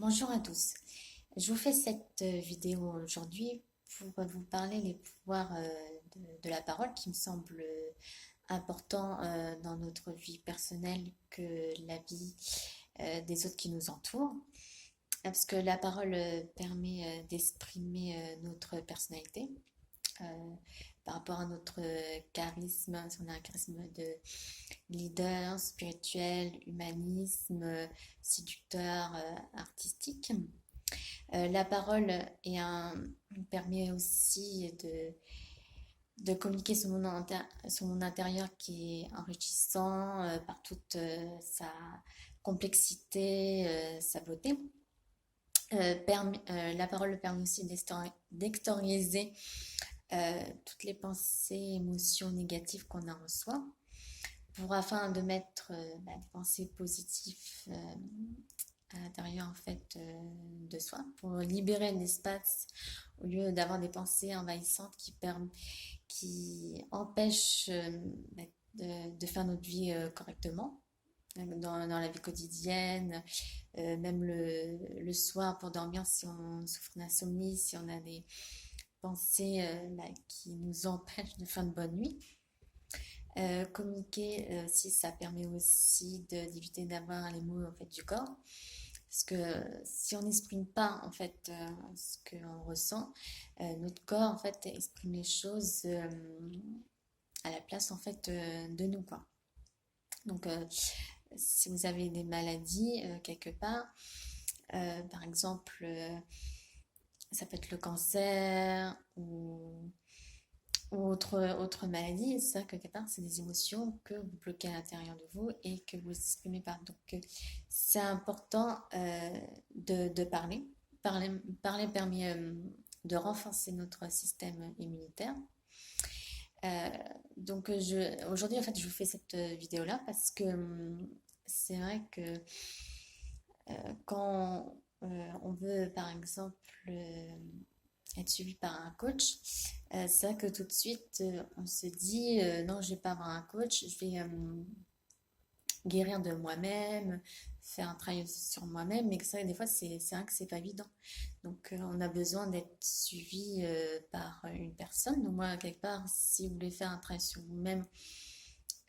Bonjour à tous. Je vous fais cette vidéo aujourd'hui pour vous parler les pouvoirs de la parole qui me semblent importants dans notre vie personnelle que la vie des autres qui nous entourent. Parce que la parole permet d'exprimer notre personnalité euh, par rapport à notre charisme, si on a un charisme de leader, spirituel, humanisme, séducteur, artistique. La parole permet aussi de communiquer son monde intérieur qui est enrichissant par toute sa complexité, sa beauté. La parole permet aussi d'extérioriser toutes les pensées, émotions négatives qu'on a en soi, afin de mettre des pensées positives à l'intérieur en fait de soi, pour libérer l'espace au lieu d'avoir des pensées envahissantes qui empêchent de faire notre vie correctement dans la vie quotidienne, même le soir pour dormir si on souffre d'insomnie, si on a des pensées qui nous empêchent de faire une bonne nuit. Communiquer, si ça permet aussi d'éviter d'avoir les mots en fait, du corps. Parce que si on n'exprime pas en fait ce qu'on ressent, notre corps en fait exprime les choses à la place en fait de nous quoi. Donc si vous avez des maladies quelque part, par exemple, ça peut être le cancer ou autre maladie, c'est ça que quelque part, c'est des émotions que vous bloquez à l'intérieur de vous et que vous exprimez pas. Donc, c'est important de parler. Parler permet de renforcer notre système immunitaire. Donc, aujourd'hui, en fait, je vous fais cette vidéo-là parce que c'est vrai que quand on veut, par exemple, être suivi par un coach, c'est vrai que tout de suite, on se dit non, je vais pas avoir un coach, je vais guérir de moi-même, faire un travail sur moi-même, mais que ça, des fois, c'est vrai que c'est pas évident. Donc, on a besoin d'être suivi par une personne. Donc, moi, quelque part, si vous voulez faire un travail sur vous-même,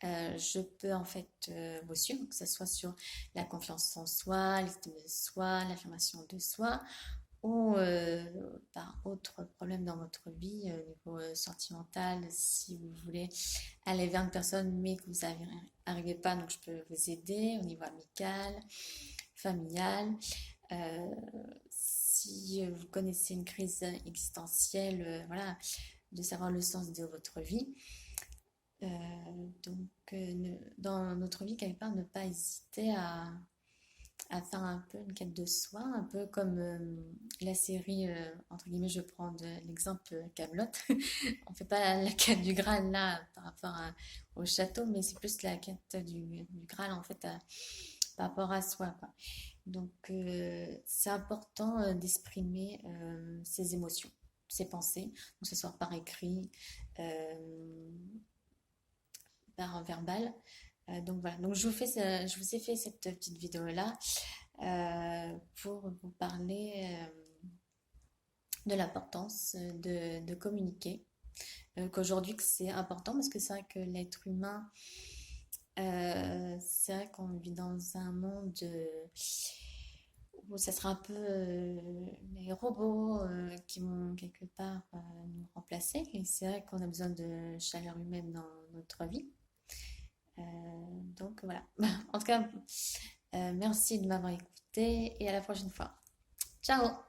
je peux en fait vous suivre, que ce soit sur la confiance en soi, l'estime de soi, l'affirmation de soi, ou par autre problème dans votre vie, au niveau sentimental, si vous voulez aller vers une personne mais que vous n'arrivez pas, donc je peux vous aider au niveau amical, familial. Euh, si vous connaissez une crise existentielle, voilà, de savoir le sens de votre vie. Dans notre vie, quelque part, ne pas hésiter à faire un peu une quête de soi, un peu comme la série, entre guillemets, je prends l'exemple Camelot. On fait pas la quête du Graal là par rapport au château, mais c'est plus la quête du Graal en fait par rapport à soi, quoi. Donc c'est important d'exprimer ses émotions, ses pensées, donc ce soit par écrit, par verbal. Donc voilà, donc je vous ai fait cette petite vidéo là pour vous parler de l'importance de communiquer. Qu'aujourd'hui que c'est important parce que c'est vrai que l'être humain, c'est vrai qu'on vit dans un monde où ça sera un peu les robots qui vont quelque part nous remplacer. Et c'est vrai qu'on a besoin de chaleur humaine dans notre vie. Euh, donc voilà. En tout cas, merci de m'avoir écouté et à la prochaine fois. Ciao!